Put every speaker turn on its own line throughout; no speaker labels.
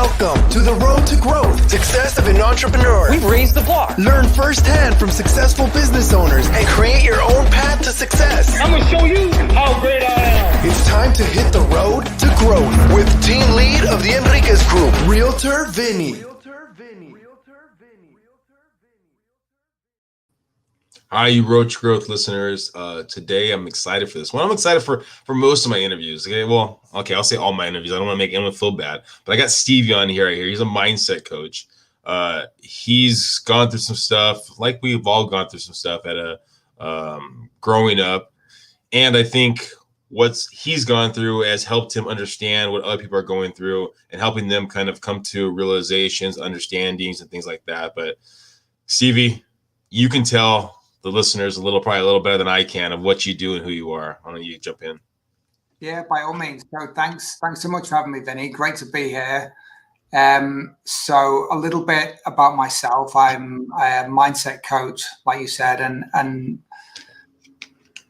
Welcome to the road to growth, success of an entrepreneur.
We've raised the bar.
Learn firsthand from successful business owners and create your own path to success.
I'm going to show you how great I am.
It's time to hit the road to growth with team lead of the Enriquez Group, Realtor Vinny.
Hi, you Roach Growth listeners. Today I'm excited for this one. I'm excited for most of my interviews. I'll say all my interviews. I don't want to make anyone feel bad, but I got Stevie on here right here. He's a mindset coach. He's gone through some stuff, like we've all gone through some stuff at growing up, and I think what he's gone through has helped him understand what other people are going through and helping them kind of come to realizations, understandings, and things like that. But Stevie, you can tell the listeners probably a little better than I can of what you do and who you are. Why don't you jump in?
Yeah, by all means. So thanks so much for having me, Vinny. Great to be here. So a little bit about myself. I'm a mindset coach, like you said, and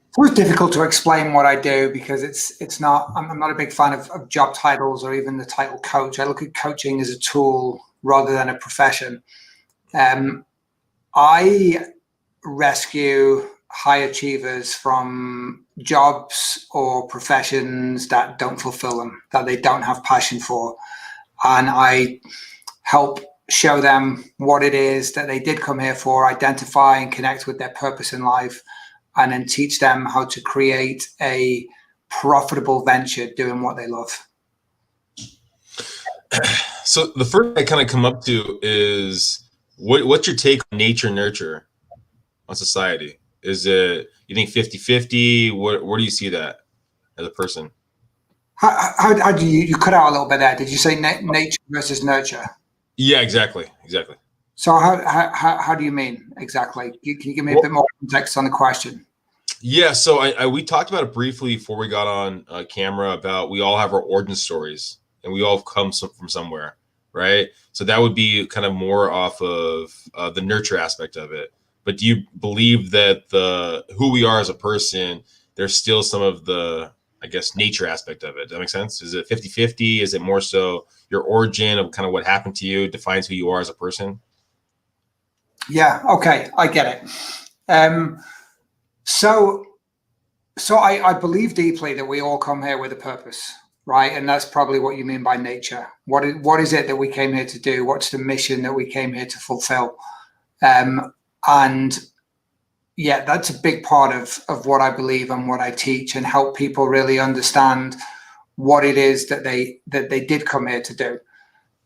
it's always difficult to explain what I do because it's not. I'm not a big fan of job titles or even the title coach. I look at coaching as a tool rather than a profession. I rescue high achievers from jobs or professions that don't fulfill them, that they don't have passion for. And I help show them what it is that they did come here for, identify and connect with their purpose in life, and then teach them how to create a profitable venture doing what they love.
So the first I kind of come up to is what's your take on nature nurture on society? Is it, you think 50-50? Where do you see that as a person?
How do you cut out a little bit there? Did you say nature versus nurture?
Yeah, exactly.
So how do you mean exactly? Can you give me a bit more context on the question?
Yeah, so we talked about it briefly before we got on camera about we all have our origin stories and we all come from somewhere, right? So that would be kind of more off of the nurture aspect of it. But do you believe that who we are as a person, there's still some of the, I guess, nature aspect of it? Does that make sense? Is it 50-50? Is it more so your origin of kind of what happened to you defines who you are as a person?
Yeah, okay, I get it. So I believe deeply that we all come here with a purpose, right? And that's probably what you mean by nature. What is it that we came here to do? What's the mission that we came here to fulfill? And yeah, that's a big part of what I believe and what I teach, and help people really understand what it is that they did come here to do.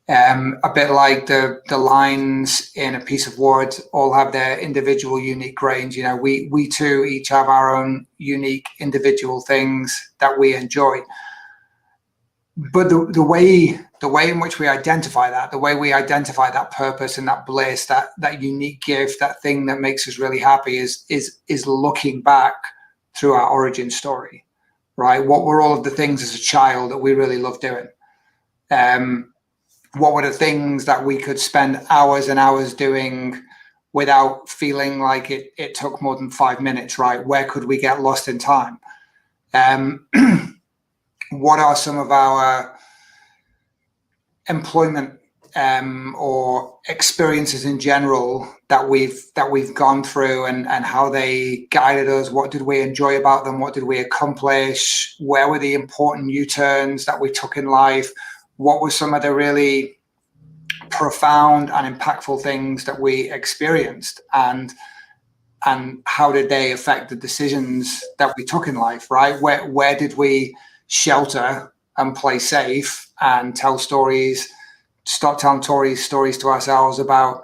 A bit like the lines in a piece of wood all have their individual unique grains. You know, we too each have our own unique individual things that we enjoy. But the way in which we identify that, the way we identify that purpose and that bliss, that unique gift, that thing that makes us really happy is looking back through our origin story, right? What were all of the things as a child that we really loved doing? What were the things that we could spend hours and hours doing without feeling like it took more than 5 minutes, right? Where could we get lost in time? What are some of our employment or experiences in general that we've gone through, and how they guided us? What did we enjoy about them? What did we accomplish? Where were the important U-turns that we took in life? What were some of the really profound and impactful things that we experienced, and how did they affect the decisions that we took in life, right? Where did we shelter and play safe and tell stories, start telling stories to ourselves about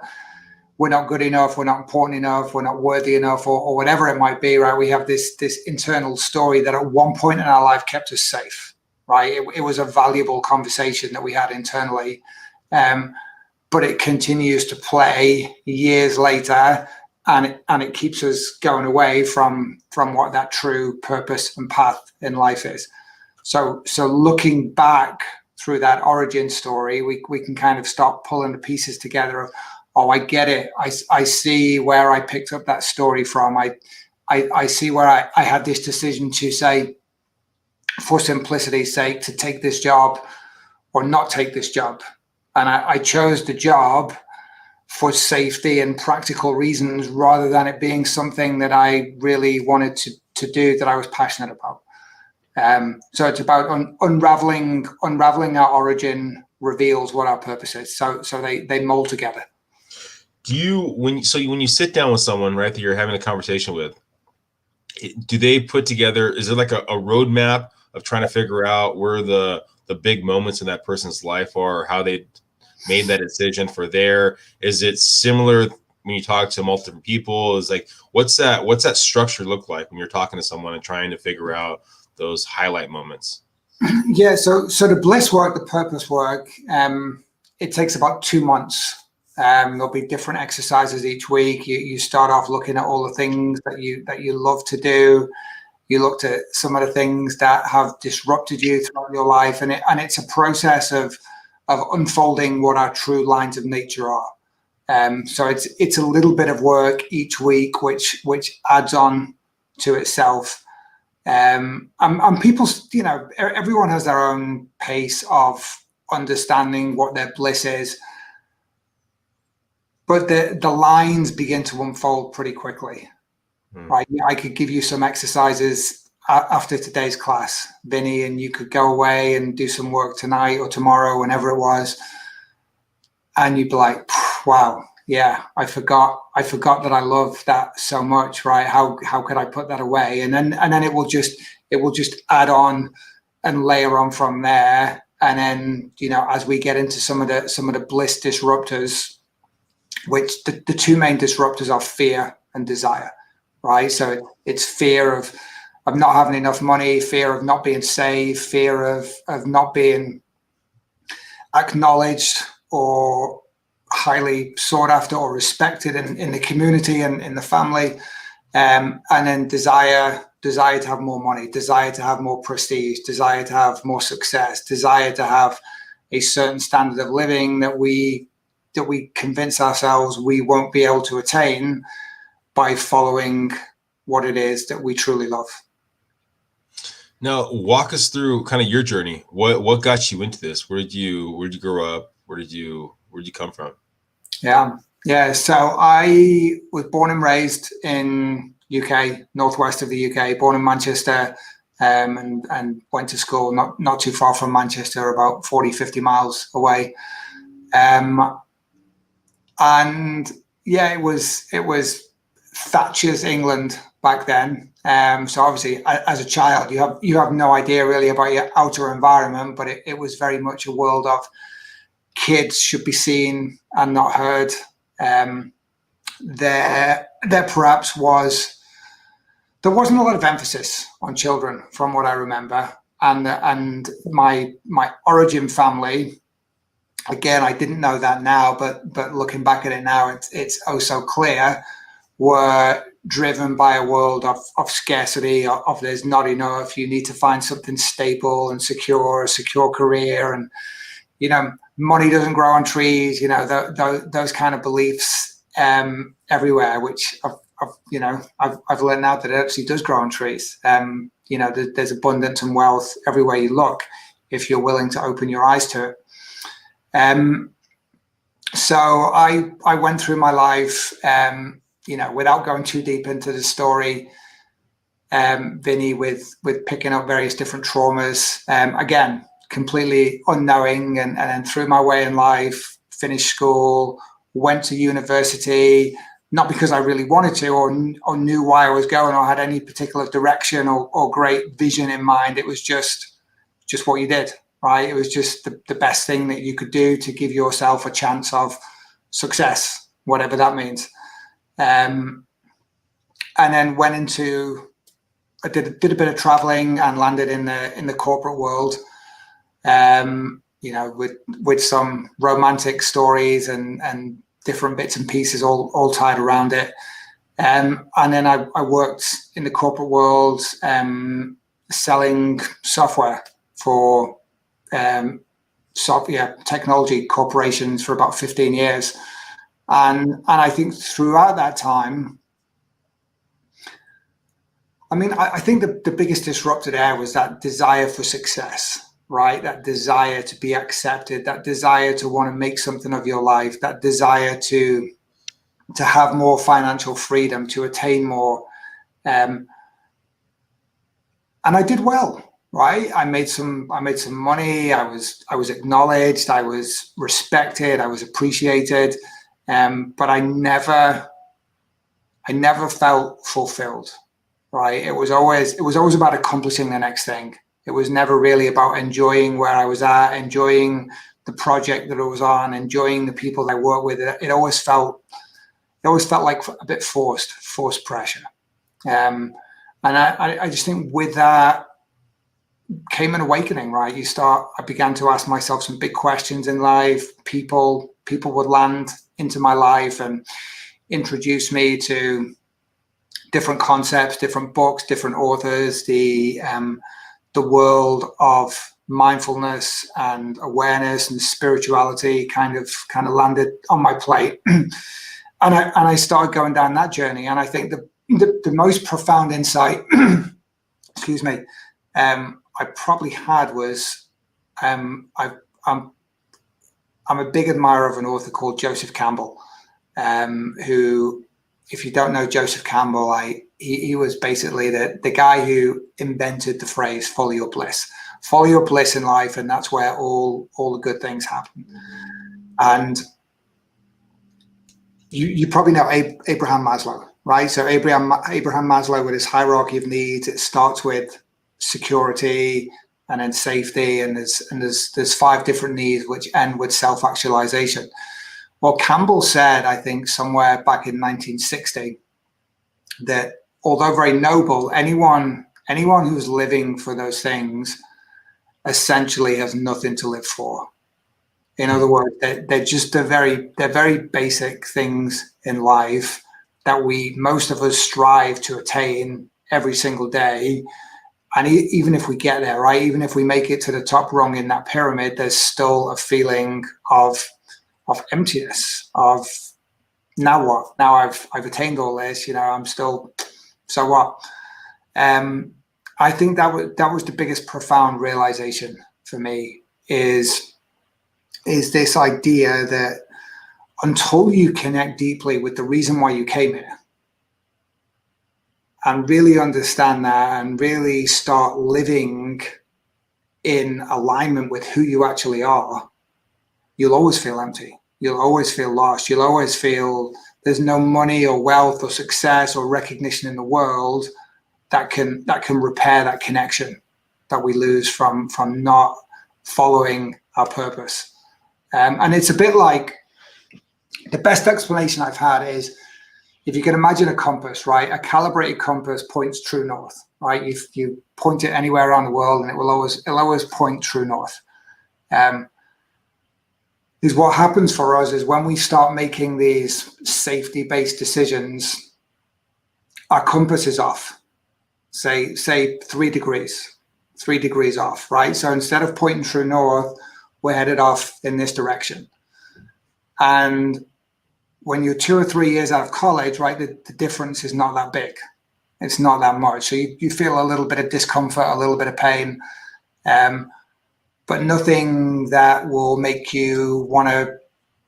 we're not good enough, we're not important enough, we're not worthy enough, or whatever it might be, right? We have this internal story that at one point in our life kept us safe, right? It was a valuable conversation that we had internally, but it continues to play years later, and it keeps us going away from what that true purpose and path in life is. So looking back through that origin story, we can kind of start pulling the pieces together of, oh, I get it. I see where I picked up that story from. I see where I had this decision to say, for simplicity's sake, to take this job or not take this job. And I chose the job for safety and practical reasons rather than it being something that I really wanted to do, that I was passionate about. So it's about unraveling our origin reveals what our purpose is. So they mold together.
Do you, when you sit down with someone, right, that you're having a conversation with, do they put together, is it like a roadmap of trying to figure out where the big moments in that person's life are, or how they made that decision for there? Is it similar when you talk to multiple people? Is like, what's that structure look like when you're talking to someone and trying to figure out those highlight moments?
Yeah, so the bliss work, the purpose work, it takes about 2 months. There'll be different exercises each week. You start off looking at all the things that you love to do. You looked at some of the things that have disrupted you throughout your life, and it's a process of unfolding what our true lines of nature are. So it's a little bit of work each week, which adds on to itself. And people, everyone has their own pace of understanding what their bliss is, but the lines begin to unfold pretty quickly. Right? I could give you some exercises after today's class, Vinny, and you could go away and do some work tonight or tomorrow, whenever it was, and you'd be like, wow, yeah, I forgot that I love that so much, right? How could I put that away? And then it will just add on and layer on from there. And then, as we get into some of the bliss disruptors, which the two main disruptors are fear and desire, right? So it's fear of not having enough money, fear of not being safe, fear of not being acknowledged or highly sought after or respected in the community and in the family, and then desire to have more money, desire to have more prestige, desire to have more success, desire to have a certain standard of living that we convince ourselves we won't be able to attain by following what it is that we truly love.
Now, walk us through kind of your journey. What got you into this? Where did you grow up? Where'd you come from?
Yeah. So I was born and raised in UK, northwest of the UK. Born in Manchester, and went to school not too far from Manchester, about 40-50 miles away. And yeah, it was Thatcher's England back then. So obviously, as a child, you have no idea really about your outer environment, but it was very much a world of kids should be seen and not heard. There perhaps there wasn't a lot of emphasis on children, from what I remember, and my origin family. Again, I didn't know that now, but looking back at it now, it's oh so clear, were driven by a world of scarcity, of there's not enough, you need to find something stable and secure, a secure career, and money doesn't grow on trees, those kind of beliefs everywhere, which I've learned now that it actually does grow on trees. There's abundance and wealth everywhere you look if you're willing to open your eyes to it. So I went through my life, without going too deep into the story, Vinny, with picking up various different traumas, again, completely unknowing, and then through my way in life, finished school, went to university, not because I really wanted to or knew why I was going or had any particular direction or great vision in mind. It was just what you did. Right, it was just the best thing that you could do to give yourself a chance of success, whatever that means. And then went into, I did a bit of traveling and landed in the corporate world, with some romantic stories and different bits and pieces all tied around it. And then I worked in the corporate world, selling software for technology corporations for about 15 years. And I think throughout that time, I think the biggest disruptor there was that desire for success, right? That desire to be accepted, that desire to want to make something of your life, that desire to have more financial freedom, to attain more. And I did well, right? I made some money. I was acknowledged. I was respected. I was appreciated. But I never felt fulfilled, right? It was always about accomplishing the next thing. It was never really about enjoying where I was at, enjoying the project that I was on, enjoying the people that I work with. It always felt like a bit forced pressure. And I just think with that came an awakening, right? I began to ask myself some big questions in life. People would land into my life and introduce me to different concepts, different books, different authors, the world of mindfulness and awareness and spirituality kind of landed on my plate. and I started going down that journey. And I think the most profound insight, excuse me, I probably had was, I'm a big admirer of an author called Joseph Campbell, who, if you don't know Joseph Campbell, he was basically the guy who invented the phrase "follow your bliss." Follow your bliss in life, and that's where all the good things happen. And you probably know Abraham Maslow, right? So Abraham Maslow, with his hierarchy of needs, it starts with security and then safety, and there's 5 different needs which end with self-actualization. Well, Campbell said, I think somewhere back in 1960, that although very noble, anyone who's living for those things essentially has nothing to live for. In other words, they're very basic things in life that most of us strive to attain every single day. And even if we get there, right, even if we make it to the top rung in that pyramid, there's still a feeling of emptiness, of now what? Now I've attained all this, I'm still, so what? I think that was the biggest profound realization for me is this idea that until you connect deeply with the reason why you came here and really understand that and really start living in alignment with who you actually are, you'll always feel empty. You'll always feel lost. You'll always feel there's no money or wealth or success or recognition in the world that can repair that connection that we lose from not following our purpose. And it's a bit like, the best explanation I've had is, if you can imagine a compass, right? A calibrated compass points true north, right? If you point it anywhere around the world, and it'll always point true north. Is what happens for us is when we start making these safety-based decisions, our compass is off. Say 3 degrees off, right? So instead of pointing true north, we're headed off in this direction. And when you're 2 or 3 years out of college, right, the difference is not that big. It's not that much. So you feel a little bit of discomfort, a little bit of pain, but nothing that will make you want to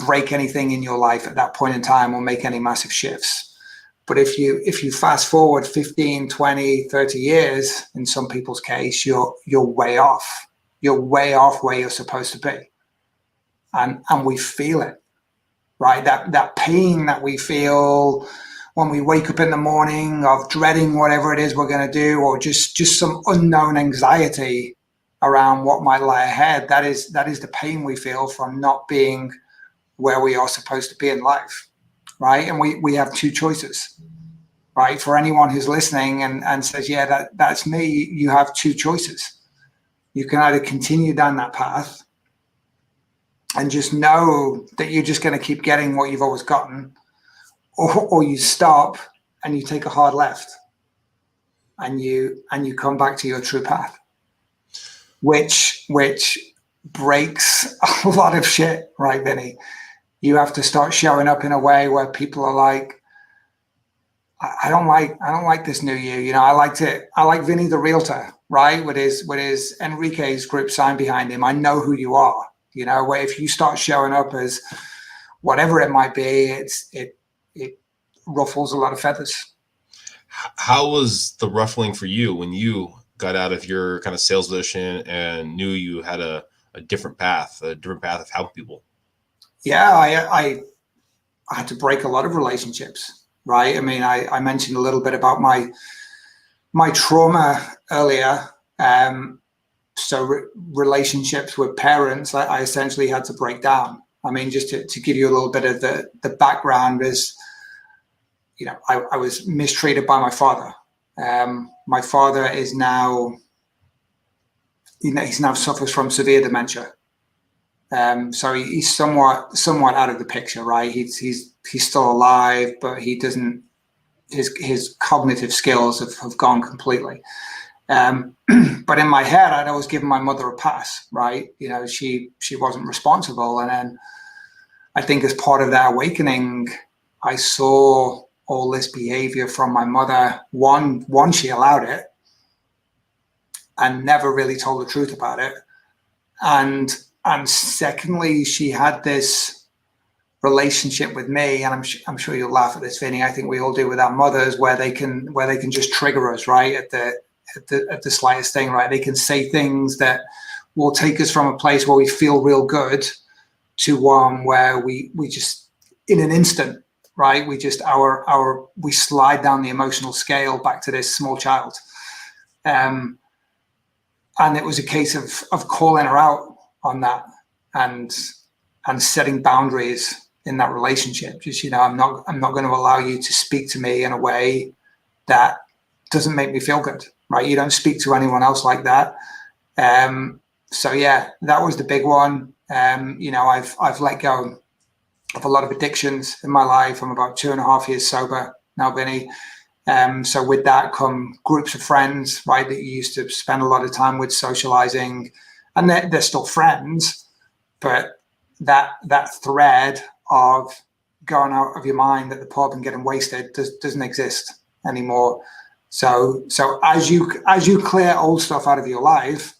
break anything in your life at that point in time or make any massive shifts. But if you fast forward 15, 20, 30 years, in some people's case, you're way off. You're way off where you're supposed to be. And we feel it. Right, that pain that we feel when we wake up in the morning of dreading whatever it is we're going to do, or just some unknown anxiety around what might lie ahead. That is the pain we feel from not being where we are supposed to be in life, right? And we have 2 choices, right? For anyone who's listening and says, yeah, that's me, you have 2 choices. You can either continue down that path and just know that you're just going to keep getting what you've always gotten, or you stop and you take a hard left and you come back to your true path, which breaks a lot of shit, right, Vinny? You have to start showing up in a way where people are like, I don't like this new you. I like Vinny the realtor, right? With his Enrique's group sign behind him, I know who you are. You know, where if you start showing up as whatever it might be, it ruffles a lot of feathers.
How was the ruffling for you when you got out of your kind of sales position and knew you had a different path of helping people?
Yeah, I had to break a lot of relationships, right? I mean, I mentioned a little bit about my trauma earlier. So relationships with parents, I essentially had to break down. I mean, just to give you a little bit of the background is, you know, I was mistreated by my father. My father is now, he's now suffers from severe dementia. So he's somewhat out of the picture, right? He's still alive, but he doesn't. His cognitive skills have gone completely. But in my head, I'd always given my mother a pass, right? You know, she wasn't responsible, and then I think as part of that awakening, I saw all this behavior from my mother. One, she allowed it and never really told the truth about it, and secondly, she had this relationship with me, and I'm sure you'll laugh at this, Vinny. I think we all do with our mothers, where they can just trigger us, right, at the slightest thing, right? They can say things that will take us from a place where we feel real good to one where we just in an instant, right? We just we slide down the emotional scale back to this small child, and it was a case of calling her out on that and setting boundaries in that relationship. Just, you know, I'm not going to allow you to speak to me in a way that doesn't make me feel good, right? You don't speak to anyone else like that. So yeah, that was the big one. You know, I've let go of a lot of addictions in my life. I'm about 2.5 years sober now, Vinny. So with that come groups of friends, right, that you used to spend a lot of time with, socializing, and they're still friends, but that thread of going out of your mind at the pub and getting wasted doesn't exist anymore. So as you clear old stuff out of your life,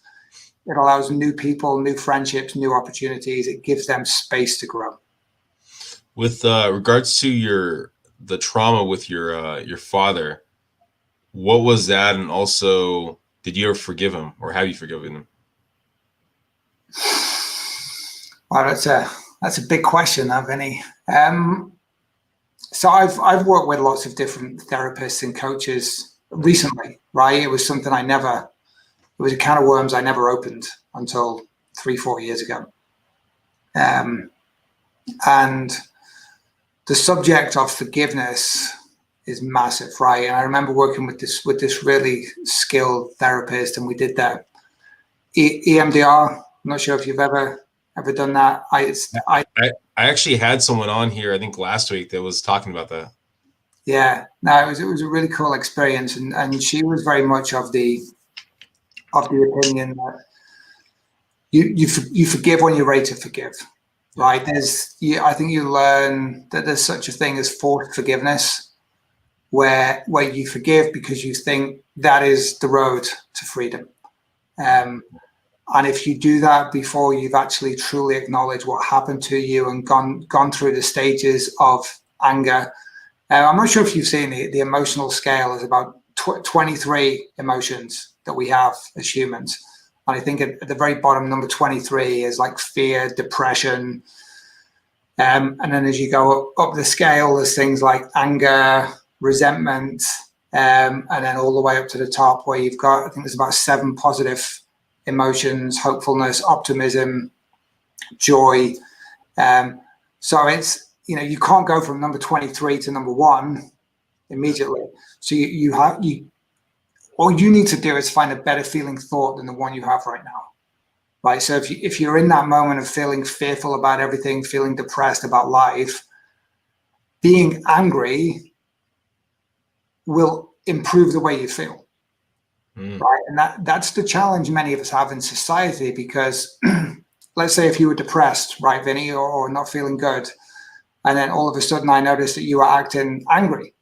it allows new people, new friendships, new opportunities. It gives them space to grow.
With regards to the trauma with your father, what was that? And also, did you ever forgive him, or have you forgiven him?
Well, that's a big question, Vinny. So I've worked with lots of different therapists and coaches recently, right? It was something it was a can of worms I never opened until 3-4 years ago. And the subject of forgiveness is massive, right? And I remember working with this really skilled therapist, and we did that EMDR. I'm not sure if you've ever done that. I
actually had someone on here, I think last week, that was talking about that.
Yeah, no, it was a really cool experience, and she was very much of the opinion that you forgive when you're ready to forgive, right? I think you learn that there's such a thing as forced forgiveness, where you forgive because you think that is the road to freedom. And if you do that before you've actually truly acknowledged what happened to you and gone through the stages of anger, I'm not sure if you've seen the emotional scale is about 23 emotions that we have as humans. And I think at the very bottom, number 23 is like fear, depression. And then as you go up the scale, there's things like anger, resentment, and then all the way up to the top where you've got, I think there's about 7 positive emotions: hopefulness, optimism, joy. So it's, you know, you can't go from number 23 to number 1 immediately. So all you need to do is find a better feeling thought than the one you have right now, right? So if you're in that moment of feeling fearful about everything, feeling depressed about life, being angry will improve the way you feel. Right. And that's the challenge many of us have in society, because let's say if you were depressed, right, Vinny, or not feeling good, and then all of a sudden I noticed that you were acting angry,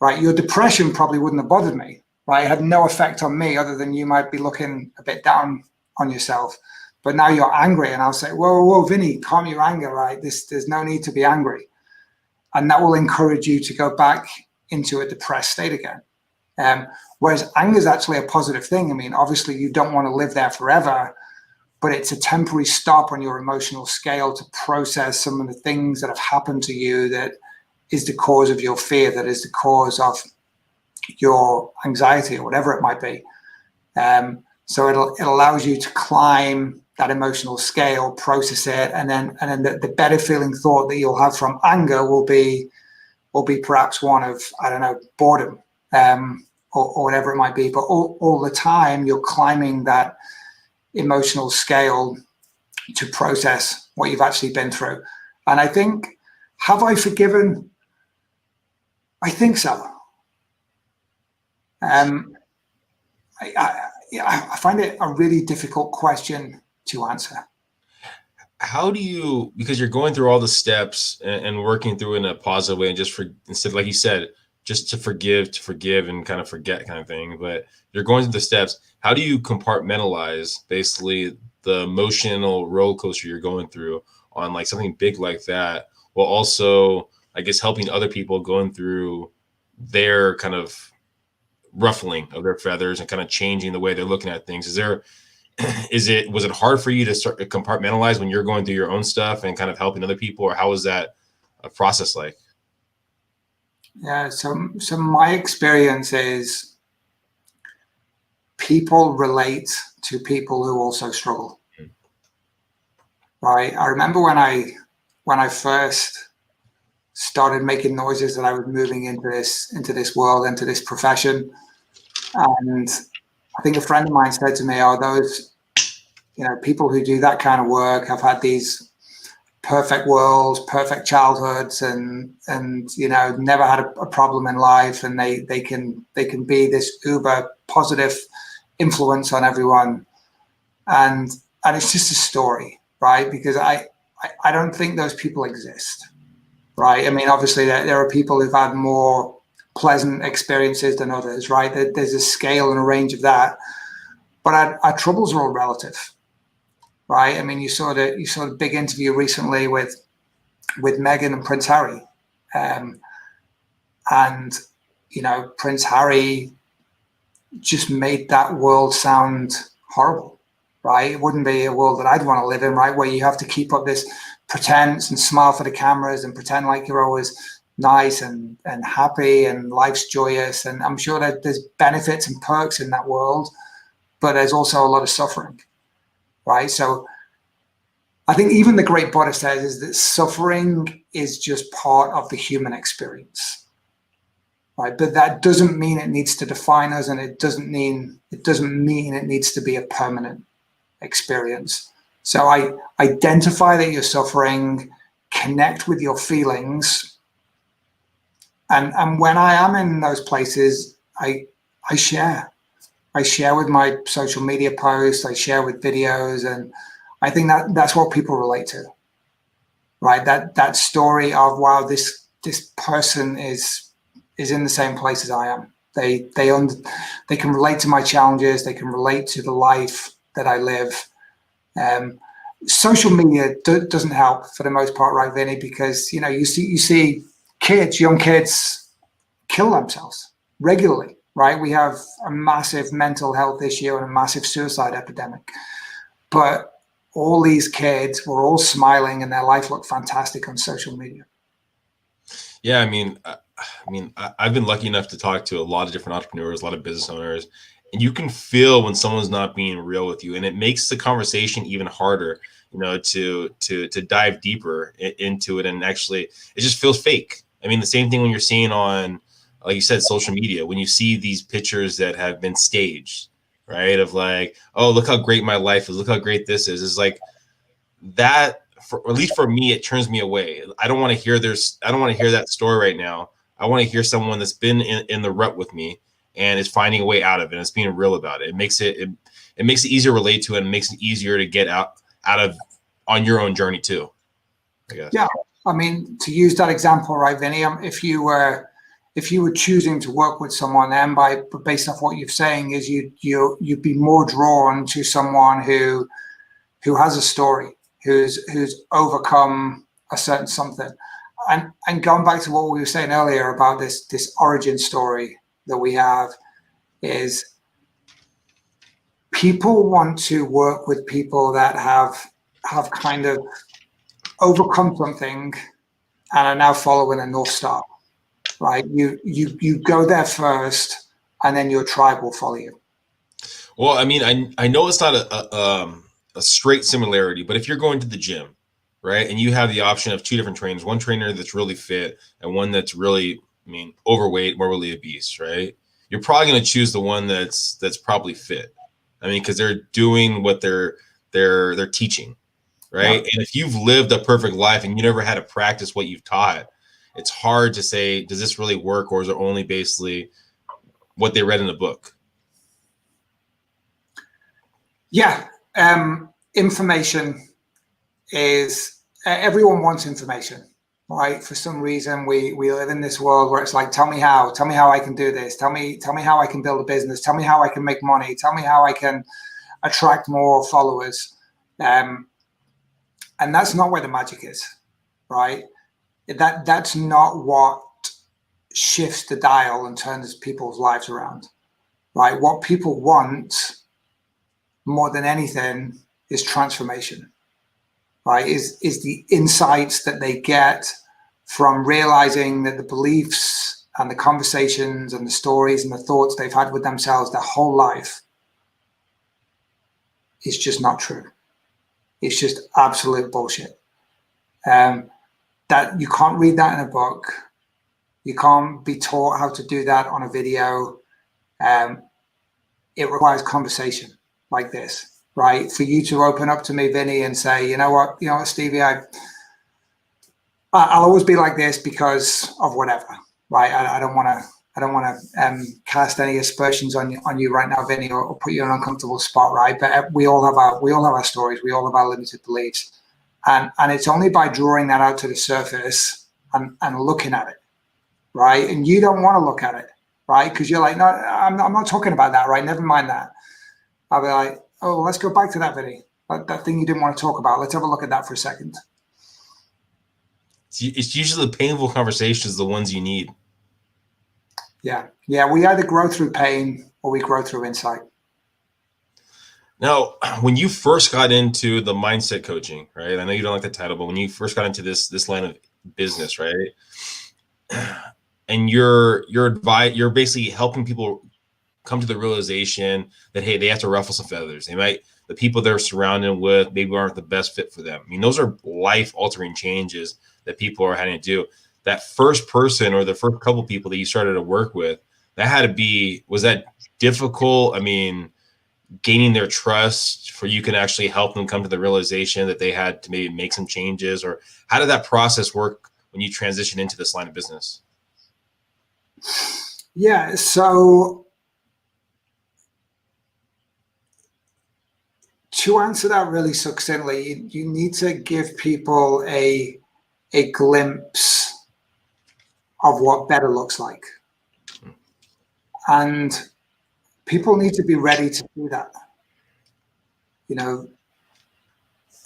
right? Your depression probably wouldn't have bothered me, right? It had no effect on me other than you might be looking a bit down on yourself. But now you're angry, and I'll say, whoa, Vinny, calm your anger, right? There's no need to be angry. And that will encourage you to go back into a depressed state again. Whereas anger is actually a positive thing. I mean, obviously you don't want to live there forever, but it's a temporary stop on your emotional scale to process some of the things that have happened to you that is the cause of your fear, that is the cause of your anxiety or whatever it might be. So it allows you to climb that emotional scale, process it, and then the better feeling thought that you'll have from anger will be perhaps one of, I don't know, boredom, or whatever it might be. But all the time you're climbing that emotional scale to process what you've actually been through. And I think, have I forgiven? I think so. I find it a really difficult question to answer.
How do you, because you're going through all the steps and working through in a positive way, and just instead, like you said, just to forgive and kind of forget kind of thing, but you're going through the steps. How do you compartmentalize basically the emotional roller coaster you're going through on like something big like that, while also, I guess, helping other people going through their kind of ruffling of their feathers and kind of changing the way they're looking at things? Was it hard for you to start to compartmentalize when you're going through your own stuff and kind of helping other people, or how was that a process like?
Yeah, so my experience is people relate to people who also struggle. Right? I remember when I first started making noises that I was moving into this world, into this profession, and I think a friend of mine said to me, "Oh, those, people who do that kind of work have had these perfect worlds, perfect childhoods, and never had a problem in life, and they can be this uber positive influence on everyone." And it's just a story, right? Because I don't think those people exist, right? I mean, obviously there are people who've had more pleasant experiences than others, right? There's a scale and a range of that, but our troubles are all relative, right? I mean, you saw the big interview recently with Meghan and Prince Harry, and Prince Harry just made that world sound horrible, right? It wouldn't be a world that I'd want to live in, right? Where you have to keep up this pretense and smile for the cameras and pretend like you're always nice and happy and life's joyous. And I'm sure that there's benefits and perks in that world, but there's also a lot of suffering, right? So I think even the great Buddha says is that suffering is just part of the human experience, right? But that doesn't mean it needs to define us, and it doesn't mean it needs to be a permanent experience. So I identify that you're suffering, connect with your feelings, and when I am in those places, I share with my social media posts, I share with videos, and I think that's what people relate to, right? That story of, wow, this person is in the same place as I am. They can relate to my challenges. They can relate to the life that I live. Social media doesn't help for the most part, right, Vinny? Because you see young kids kill themselves regularly, right? We have a massive mental health issue and a massive suicide epidemic, but all these kids were all smiling and their life looked fantastic on social media.
Yeah, I mean, I've been lucky enough to talk to a lot of different entrepreneurs, a lot of business owners, and you can feel when someone's not being real with you, and it makes the conversation even harder, to dive deeper into it. And actually, it just feels fake. I mean, the same thing when you're seeing on, like you said, social media, when you see these pictures that have been staged, right? Of like, oh, look how great my life is. Look how great this is. It's like that, at least for me, it turns me away. I don't want to hear I don't want to hear that story right now. I want to hear someone that's been in the rut with me and is finding a way out of it. And it's being real about it. It makes it easier to relate to, and it makes it easier to get out of on your own journey too, I guess.
Yeah. I mean, to use that example, right, Vinny, if you were if you were choosing to work with someone, then based off what you're saying, is you'd be more drawn to someone who has a story, who's overcome a certain something. And going back to what we were saying earlier about this origin story that we have, is people want to work with people that have kind of overcome something and are now following a North Star, right? You go there first, and then your tribe will follow you.
Well, I mean, I know it's not a straight similarity, but if you're going to the gym, right, and you have the option of two different trainers, one trainer that's really fit and one that's really, I mean, overweight, morbidly obese, right? You're probably going to choose the one that's probably fit. I mean, because they're doing what they're teaching, right? Yeah. And if you've lived a perfect life and you never had to practice what you've taught, it's hard to say, does this really work, or is it only basically what they read in the book?
Yeah, information is, everyone wants information, right? For some reason, we live in this world where it's like, tell me how I can do this. Tell me how I can build a business. Tell me how I can make money. Tell me how I can attract more followers. And that's not where the magic is, right? That's not what shifts the dial and turns people's lives around, right? What people want more than anything is transformation, right? Is the insights that they get from realizing that the beliefs and the conversations and the stories and the thoughts they've had with themselves their whole life is just not true. It's just absolute bullshit. That you can't read that in a book. You can't be taught how to do that on a video. It requires conversation like this, right? For you to open up to me, Vinny, and say, you know what, Stevie, I'll always be like this because of whatever, right? I don't want to cast any aspersions on you right now, Vinny, or put you in an uncomfortable spot, right? But we all have our stories. We all have our limited beliefs, and it's only by drawing that out to the surface and looking at it, right? And you don't want to look at it, right? Because you're like, no, I'm not talking about that, right? Never mind that. I'll be like, oh, let's go back to that video, that thing you didn't want to talk about. Let's have a look at that for a second.
It's usually the painful conversations, the ones you need.
Yeah. We either grow through pain or we grow through insight.
Now, when you first got into the mindset coaching, right? I know you don't like the title, but when you first got into this line of business, right? And you're basically helping people come to the realization that, hey, they have to ruffle some feathers. The people they're surrounded with maybe aren't the best fit for them. I mean, those are life-altering changes that people are having to do. That first person or the first couple people that you started to work with, was that difficult? I mean, gaining their trust for you can actually help them come to the realization that they had to maybe make some changes? Or how did that process work when you transition into this line of business?
Yeah, so to answer that really succinctly, you need to give people a glimpse of what better looks like. And people need to be ready to do that,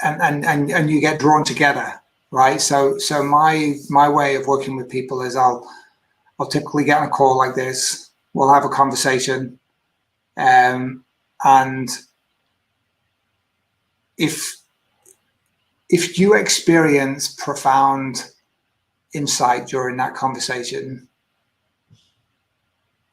and you get drawn together, right? So my way of working with people is I'll typically get on a call like this. We'll have a conversation, and if you experience profound insight during that conversation,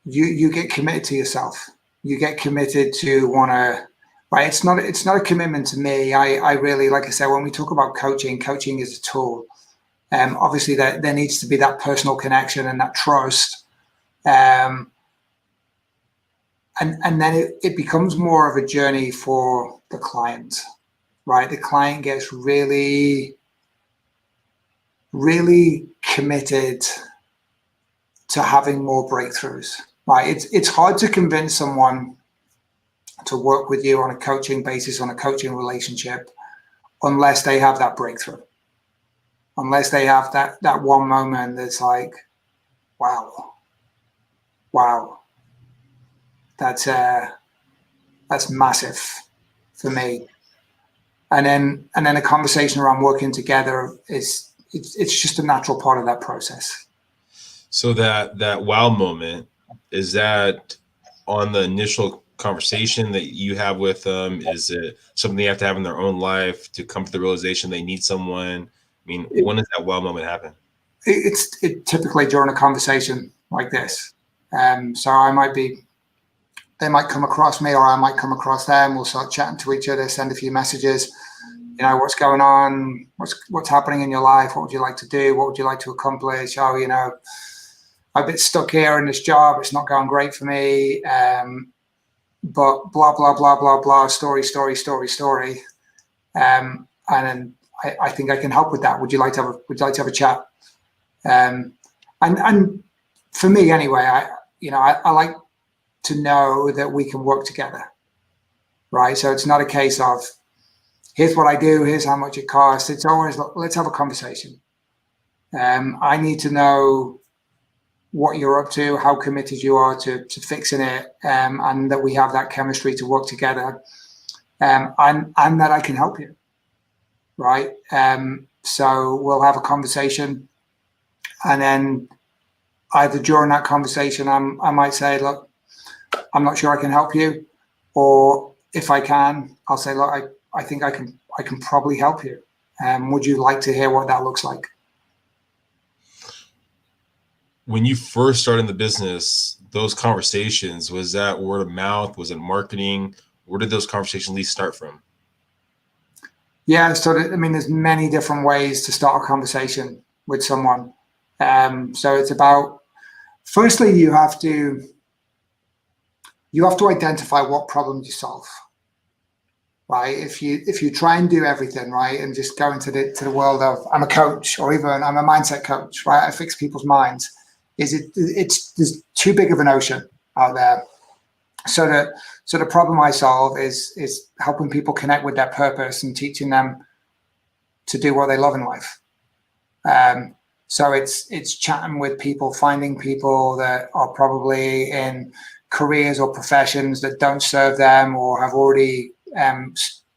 you get committed to yourself. You get committed to want to, right? It's not a commitment to me. I really, like I said, when we talk about coaching is a tool. Obviously there needs to be that personal connection and that trust. And then it becomes more of a journey for the client, right? The client gets really, really committed to having more breakthroughs, right? It's hard to convince someone to work with you on a coaching basis, on a coaching relationship, unless they have that breakthrough, unless they have that one moment that's like, wow, wow, that's massive for me. And then a conversation around working together it's just a natural part of that process.
So that wow moment, is that on the initial conversation that you have with them? Is it something they have to have in their own life to come to the realization they need someone? I mean, when does that wow moment happen?
It's typically during a conversation like this. So they might come across me or I might come across them. We'll start chatting to each other, send a few messages. You know, what's going on? What's happening in your life? What would you like to do? What would you like to accomplish? Oh, you know, I'm a bit stuck here in this job. It's not going great for me. But blah, blah, blah, blah, blah, story. And then I think I can help with that. Would you like to have a chat? And for me anyway, I like to know that we can work together, right? So it's not a case of, here's what I do, here's how much it costs. It's always, let's have a conversation. I need to know what you're up to, how committed you are to fixing it, and that we have that chemistry to work together, and that I can help you, right? So we'll have a conversation, and then either during that conversation, I might say, look, I'm not sure I can help you, or if I can, I'll say, look, I think I can probably help you. Would you like to hear what that looks like?
When you first started in the business, those conversations, was that word of mouth? Was it marketing? Where did those conversations at least start from?
Yeah, so there's many different ways to start a conversation with someone. So it's about, firstly, you have to identify what problems you solve, right? If you try and do everything, right, and just go into the world of, I'm a coach, or even I'm a mindset coach, right? I fix people's minds. There's too big of an ocean out there. So the problem I solve is helping people connect with their purpose and teaching them to do what they love in life. So it's chatting with people, finding people that are probably in careers or professions that don't serve them, or have already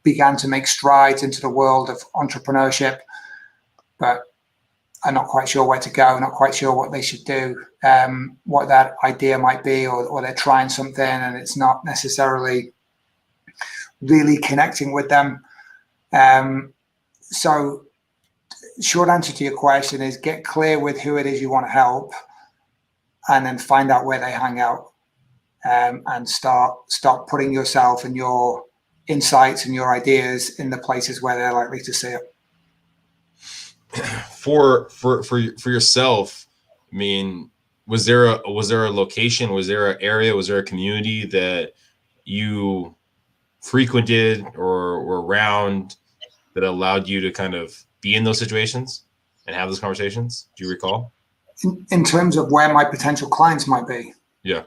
began to make strides into the world of entrepreneurship, but are not quite sure where to go, not quite sure what they should do, what that idea might be, or they're trying something and it's not necessarily really connecting with them. So short answer to your question is, get clear with who it is you want to help, and then find out where they hang out, and start putting yourself and your insights and your ideas in the places where they're likely to see it.
For yourself, I mean, was there a location, was there an area, was there a community that you frequented or were around that allowed you to kind of be in those situations and have those conversations? Do you recall?
In terms of where my potential clients might be?
Yeah.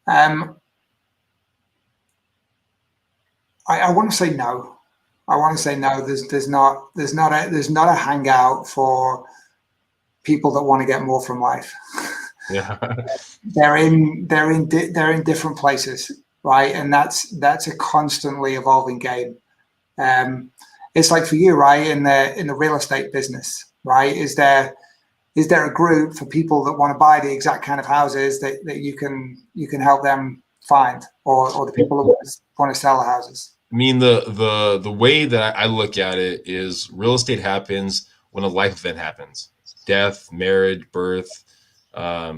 I want to say no. I want to say no. There's not a hangout for people that want to get more from life.
Yeah.
They're in different places, right? And that's a constantly evolving game. It's like for you, right? In the real estate business, right? Is there a group for people that want to buy the exact kind of houses that you can help them find, or the people that want to sell the houses?
I mean, the way that I look at it is, real estate happens when a life event happens: death, marriage, birth,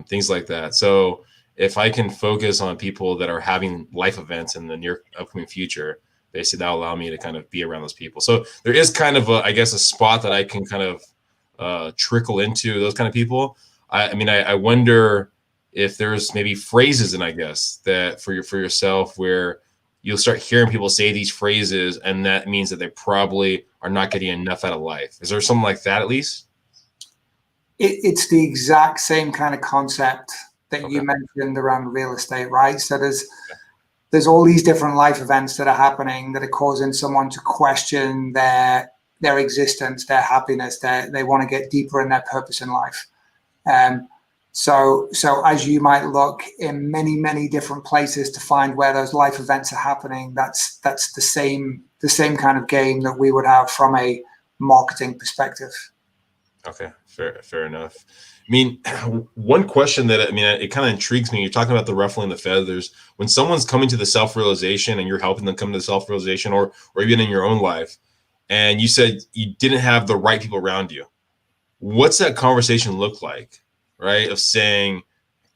things like that. So if I can focus on people that are having life events in the near upcoming future, basically that'll allow me to kind of be around those people. So there is kind of a spot that I can kind of trickle into those kind of people. I wonder if there's maybe phrases, and I guess that for yourself, where you'll start hearing people say these phrases, and that means that they probably are not getting enough out of life. Is there something like that, at least?
It's the exact same kind of concept that
Okay.
you mentioned around real estate, right? So there's all these different life events that are happening that are causing someone to question their existence, their happiness. They want to get deeper in their purpose in life. So as you might look in many, many different places to find where those life events are happening, that's the same kind of game that we would have from a marketing perspective.
Okay, fair enough. I mean, one question that it kind of intrigues me. You're talking about the ruffling the feathers. When someone's coming to the self-realization and you're helping them come to the self-realization, or even in your own life, and you said you didn't have the right people around you, what's that conversation look like, right? Of saying,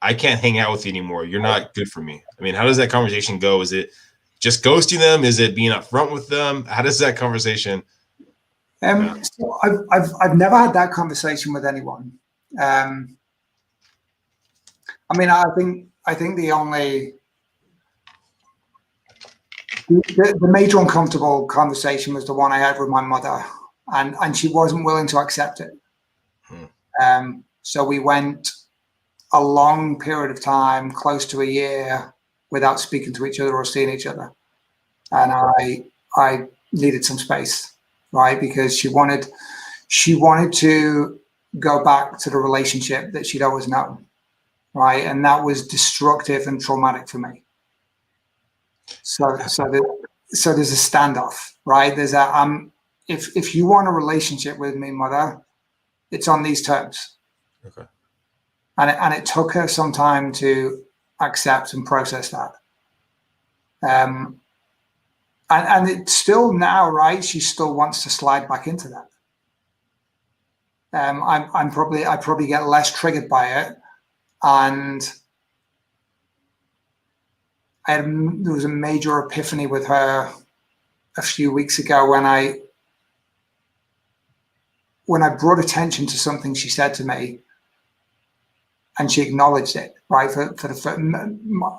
I can't hang out with you anymore. You're not good for me. I mean, how does that conversation go? Is it just ghosting them? Is it being upfront with them? How does that conversation?
So I've never had that conversation with anyone. I mean, I think the major uncomfortable conversation was the one I had with my mother, and she wasn't willing to accept it. So we went a long period of time, close to a year, without speaking to each other or seeing each other, and I needed some space, right? Because she wanted to go back to the relationship that she'd always known, right? And that was destructive and traumatic for me. So there's a standoff, right? There's if you want a relationship with me, mother, it's on these terms.
Okay.
And it took her some time to accept and process that. And it's still now, right? She still wants to slide back into that. I probably get less triggered by it, and there was a major epiphany with her a few weeks ago when I brought attention to something she said to me, and she acknowledged it, right?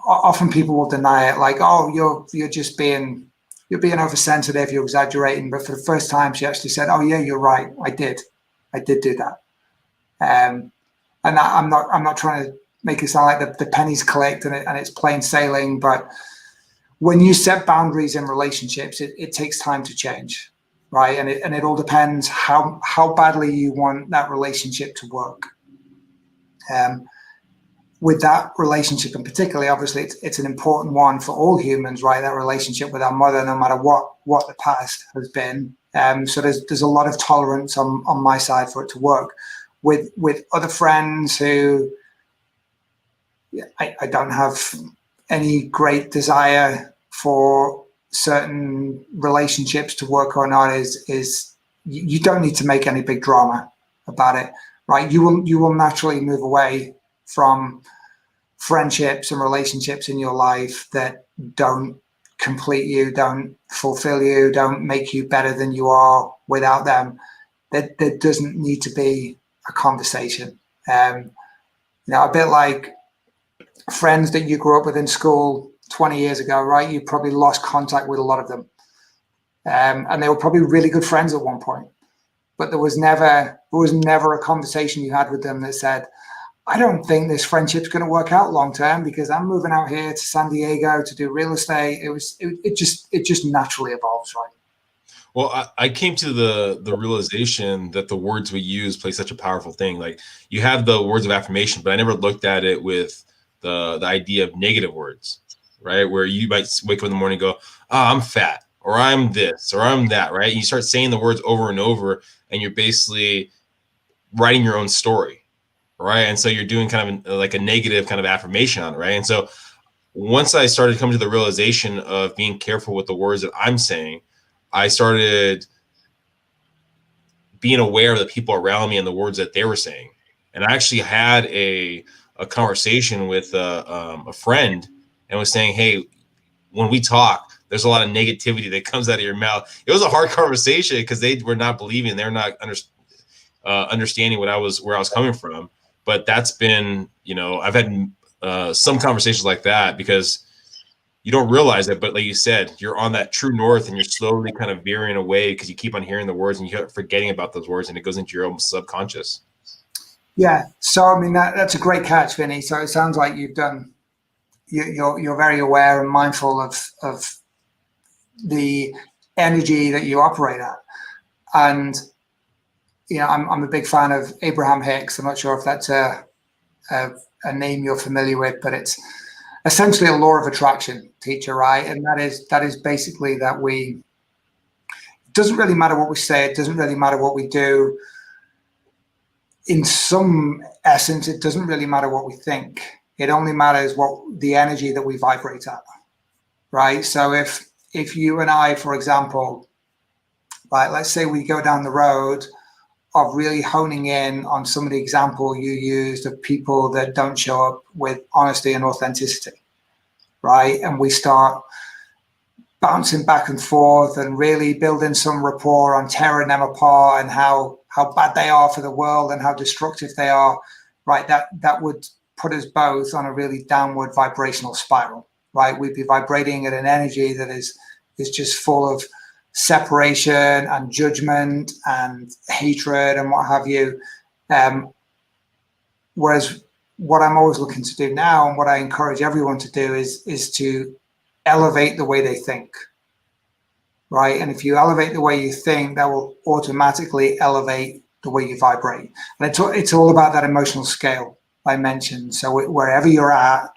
Often people will deny it, like, oh, you're just being oversensitive, you're exaggerating. But for the first time, she actually said, oh yeah, you're right, I did do that. And I'm not trying to make it sound like the pennies clicked and it's plain sailing, but when you set boundaries in relationships, it takes time to change, right? And it all depends how badly you want that relationship to work. With that relationship in particular, obviously it's an important one for all humans, right? That relationship with our mother, no matter what the past has been. So there's a lot of tolerance on my side for it to work. With other friends who I don't have any great desire for certain relationships to work or not, is you don't need to make any big drama about it, right? You will naturally move away from friendships and relationships in your life that don't complete you, don't fulfill you, don't make you better than you are without them. There doesn't need to be a conversation. A bit like friends that you grew up with in school 20 years ago, right? You probably lost contact with a lot of them. And they were probably really good friends at one point, but there was never a conversation you had with them that said, I don't think this friendship's going to work out long term because I'm moving out here to San Diego to do real estate. It just naturally evolves, right?
Well, I came to the realization that the words we use play such a powerful thing. Like, you have the words of affirmation, but I never looked at it with the idea of negative words, right? Where you might wake up in the morning and go, oh, I'm fat, or I'm this, or I'm that, right? And you start saying the words over and over, and you're basically writing your own story, right? And so you're doing kind of like a negative kind of affirmation on it, right? And so once I started coming to the realization of being careful with the words that I'm saying, I started being aware of the people around me and the words that they were saying. And I actually had a conversation with a friend and was saying, hey, when we talk, there's a lot of negativity that comes out of your mouth. It was a hard conversation because they were not believing, they're not understanding where I was coming from. But that's been, I've had some conversations like that because you don't realize it, but like you said, you're on that true north and you're slowly kind of veering away because you keep on hearing the words and you keep forgetting about those words, and it goes into your own subconscious.
Yeah. So, I mean, that's a great catch, Vinny. So it sounds like you're very aware and mindful of the energy that you operate at. And, I'm a big fan of Abraham Hicks. I'm not sure if that's a a name you're familiar with, but it's essentially a law of attraction, teacher, right? And that is basically that it doesn't really matter what we say, it doesn't really matter what we do. In some essence, it doesn't really matter what we think. It only matters what the energy that we vibrate at, right? So if you and I, for example, right, let's say we go down the road of really honing in on some of the example you used of people that don't show up with honesty and authenticity, right? And we start bouncing back and forth and really building some rapport on tearing them apart and how bad they are for the world and how destructive they are, right? That would put us both on a really downward vibrational spiral, right? We'd be vibrating at an energy that is just full of separation and judgment and hatred and what have you. Whereas what I'm always looking to do now, and what I encourage everyone to do, is to elevate the way they think, right? And if you elevate the way you think, that will automatically elevate the way you vibrate. And it's all about that emotional scale I mentioned. So wherever you're at,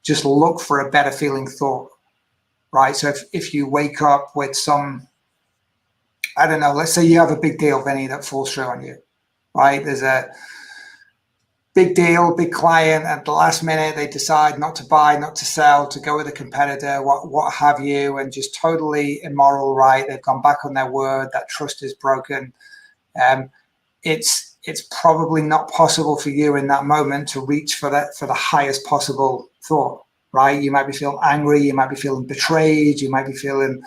just look for a better feeling thought, right? So if you wake up with some, I don't know, let's say you have a big deal, Vinny, that falls through on you, right? There's a big deal, big client, at the last minute they decide not to buy, not to sell, to go with a competitor, what have you, and just totally immoral, right? They've gone back on their word, that trust is broken. It's probably not possible for you in that moment to reach for the highest possible thought, right? You might be feeling angry, you might be feeling betrayed, you might be feeling,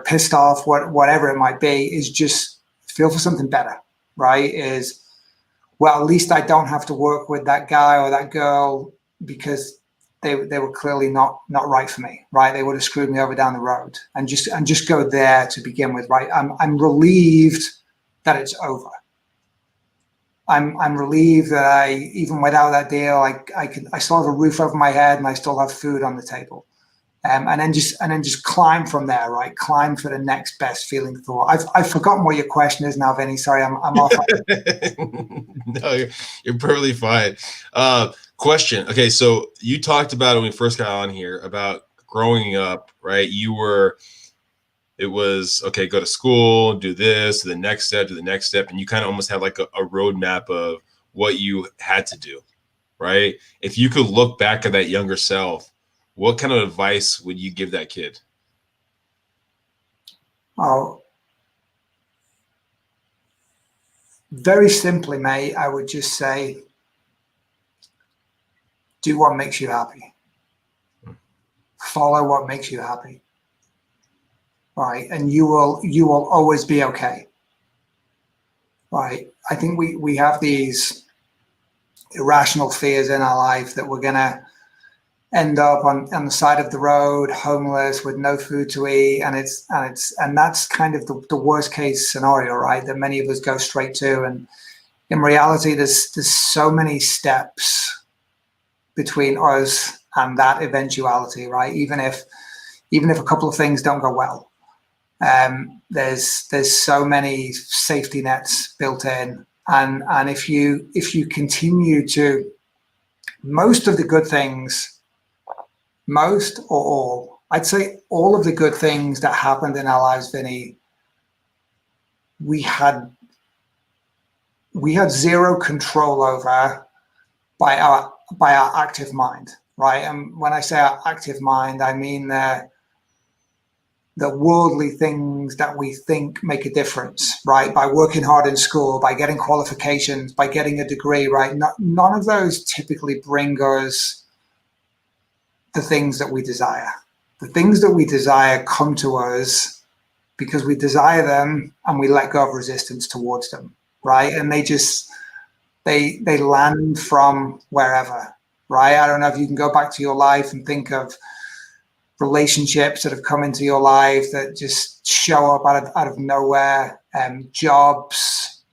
pissed off, whatever it might be. Is just feel for something better, right? Is, well, at least I don't have to work with that guy or that girl because they were clearly not right for me, right? They would have screwed me over down the road, and just go there to begin with, right? I'm relieved that it's over. I'm relieved that even without that deal, I still have a roof over my head and I still have food on the table. And then just climb from there, right? Climb for the next best feeling thought. I've forgotten what your question is now, Vinny. Sorry, I'm off.
No, you're perfectly fine. Question. Okay, so you talked about when we first got on here about growing up, right? It was, okay, go to school, do this, do the next step, and you kind of almost had like a roadmap of what you had to do, right? If you could look back at that younger self, what kind of advice would you give that kid?
Oh, very simply, mate, I would just say, do what makes you happy. Follow what makes you happy. Right, and you will always be okay. Right, I think we have these irrational fears in our life that we're gonna end up on the side of the road, homeless, with no food to eat, and that's kind of the worst case scenario, right? That many of us go straight to. And in reality, there's so many steps between us and that eventuality, right? Even if a couple of things don't go well. There's so many safety nets built in, and if you continue to, most of the good things, most or all, I'd say all of the good things that happened in our lives, Vinny, we had zero control over by our active mind, right? And when I say our active mind, I mean the worldly things that we think make a difference, right? By working hard in school, by getting qualifications, by getting a degree, right? None of those typically bring us the things that we desire. The things that we desire come to us because we desire them and we let go of resistance towards them, right? And they land from wherever, right? I don't know if you can go back to your life and think of relationships that have come into your life that just show up out of nowhere, jobs,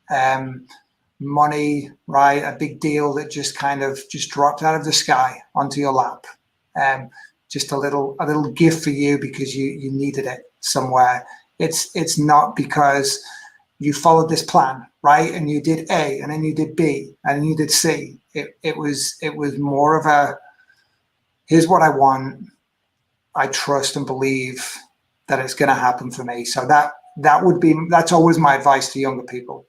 money, right? A big deal that just dropped out of the sky onto your lap. Just a little gift for you because you needed it somewhere. It's not because you followed this plan, right? And you did A, and then you did B, and then you did C. It was more of a, here's what I want. I trust and believe that it's going to happen for me. So that's always my advice to younger people.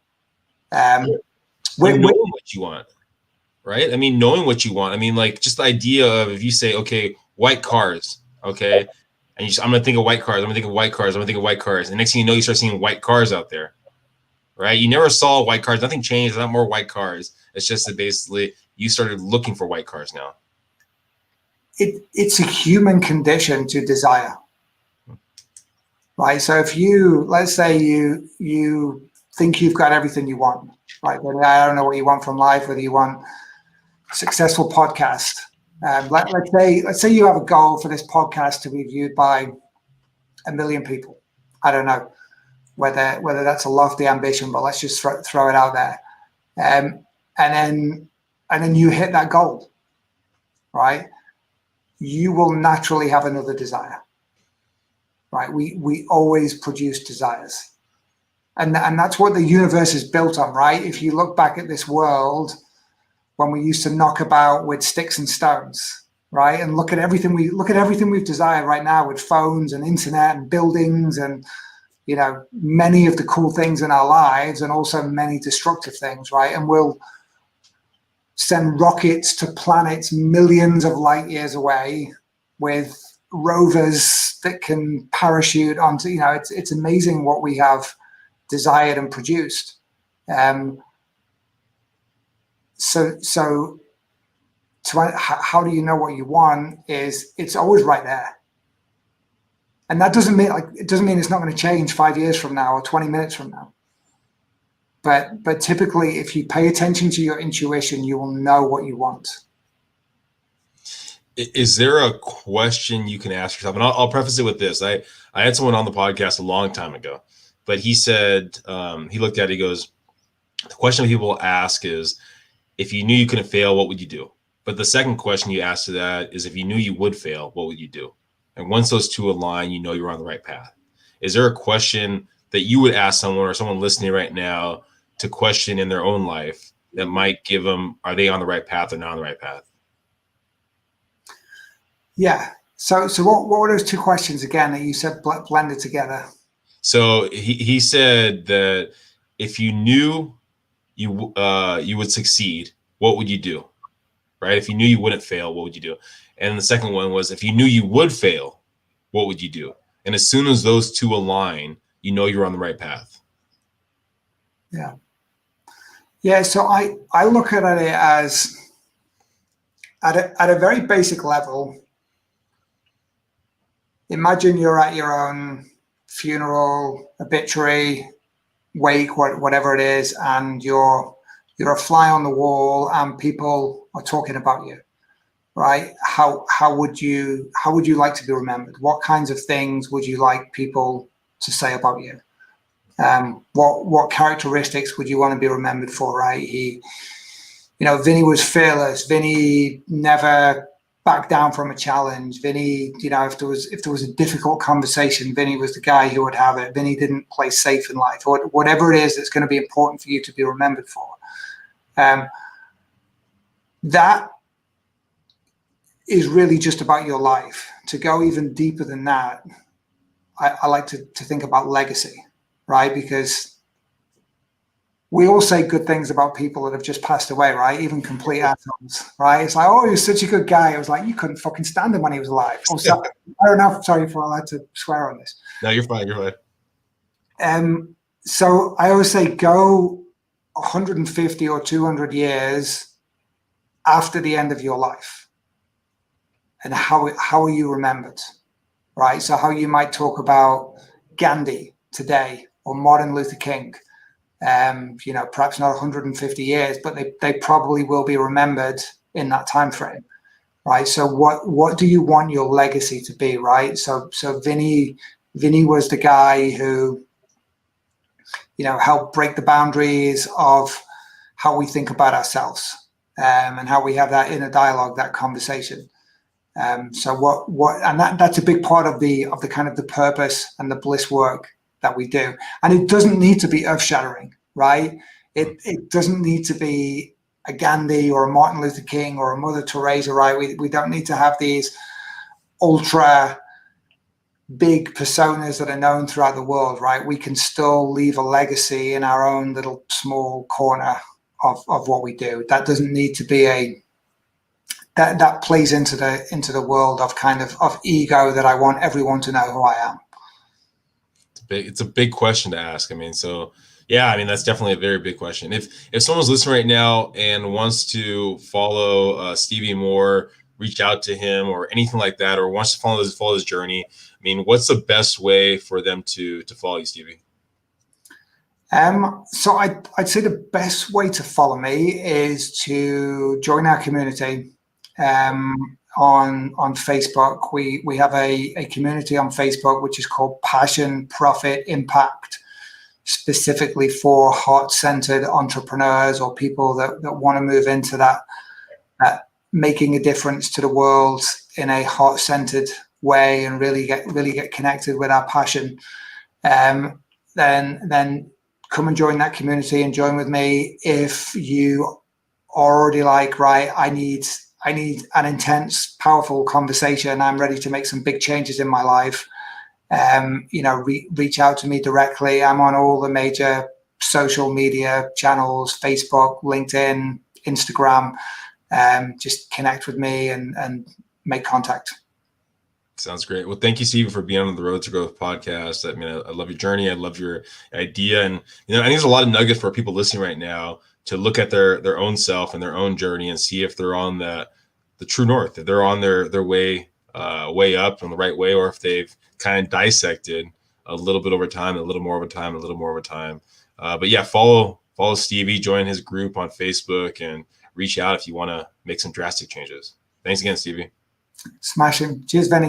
Knowing what you want, right? I mean, knowing what you want. I mean, like just the idea of if you say, okay, white cars, okay, and I'm gonna think of white cars. I'm gonna think of white cars. I'm gonna think of white cars. And next thing you know, you start seeing white cars out there, right? You never saw white cars. Nothing changed. There's not more white cars. It's just that basically you started looking for white cars now.
It's a human condition to desire, right? So if let's say you think you've got everything you want, right? Whether I don't know what you want from life, whether you want a successful podcast. Let's say you have a goal for this podcast to be viewed by 1 million people. I don't know whether that's a lofty ambition, but let's just throw it out there. And then you hit that goal, right? You will naturally have another desire, right? We always produce desires. And that's what the universe is built on, right? If you look back at this world, when we used to knock about with sticks and stones, right? And look at everything we've desired right now with phones and internet and buildings and, many of the cool things in our lives and also many destructive things, right? And we'll send rockets to planets millions of light years away with rovers that can parachute onto, it's amazing what we have desired and produced. So how do you know what you want is it's always right there. And that doesn't mean it's not going to change 5 years from now or 20 minutes from now. But typically, if you pay attention to your intuition, you will know what you want.
Is there a question you can ask yourself? And I'll preface it with this. I had someone on the podcast a long time ago, but he said, he looked at it, he goes, the question people ask is, if you knew you couldn't fail, what would you do? But the second question you ask to that is, if you knew you would fail, what would you do? And once those two align, you know you're on the right path. Is there a question that you would ask someone or someone listening right now to question in their own life that might give them, are they on the right path or not on the right path?
Yeah. So what were those two questions again that you said blended together?
So he said that if you knew you would succeed, what would you do? Right? If you knew you wouldn't fail, what would you do? And the second one was, if you knew you would fail, what would you do? And as soon as those two align, you know you're on the right path.
Yeah. Yeah. So I look at it as at a very basic level. Imagine you're at your own funeral, obituary, wake, whatever it is, and you're a fly on the wall, and people are talking about you, right? How would you like to be remembered? What kinds of things would you like people to say about you? What characteristics would you want to be remembered for, right? Vinny was fearless. Vinny never backed down from a challenge. Vinny, if there was a difficult conversation, Vinny was the guy who would have it. Vinny didn't play safe in life, or whatever it is that's going to be important for you to be remembered for. That is really just about your life. To go even deeper than that, I like to think about legacy, right? Because we all say good things about people that have just passed away, right? Even complete assholes, right? It's like, oh, he was such a good guy. I was like, you couldn't fucking stand him when he was alive. Oh, sorry. I don't know. Sorry if I'm allowed to swear on this.
No, you're fine. You're
fine. So I always say go 150 or 200 years after the end of your life. And how are you remembered, right? So how you might talk about Gandhi today or Martin Luther King. Perhaps not 150 years, but they probably will be remembered in that time frame, right? So what do you want your legacy to be, right? So Vinny was the guy who, helped break the boundaries of how we think about ourselves, and how we have that inner dialogue, that conversation. So and that's a big part of the kind of the purpose and the bliss work we do. And it doesn't need to be earth-shattering, right? It doesn't need to be a Gandhi or a Martin Luther King or a Mother Teresa, right? We don't need to have these ultra big personas that are known throughout the world, right? We can still leave a legacy in our own little small corner of what we do. That doesn't need to be that plays into the world of kind of ego that I want everyone to know who I am.
It's a big question to ask. I mean, so yeah, I mean, that's definitely a very big question. If someone's listening right now and wants to follow Stevie more, reach out to him or anything like that, or wants to follow his journey, I mean, what's the best way for them to follow you, Stevie?
So I'd say the best way to follow me is to join our community on Facebook. We have a community on Facebook which is called Passion, Profit, Impact, specifically for heart-centered entrepreneurs or people that want to move into that making a difference to the world in a heart-centered way and really get connected with our passion. Then come and join that community and join with me. If you already like, right, I need an intense, powerful conversation, I'm ready to make some big changes in my life, reach out to me directly. I'm on all the major social media channels, Facebook, LinkedIn, Instagram. Just connect with me and make contact.
Sounds great. Well, thank you, Stevie, for being on the Road to Growth podcast. I mean, I love your journey. I love your idea. And, I think there's a lot of nuggets for people listening right now to look at their own self and their own journey and see if they're on the true north, if they're on their way up in the right way, or if they've kind of dissected a little bit over time, a little more over time, a little more over time. But yeah, follow Stevie, join his group on Facebook, and reach out if you want to make some drastic changes. Thanks again, Stevie.
Smashing. Cheers, Benny.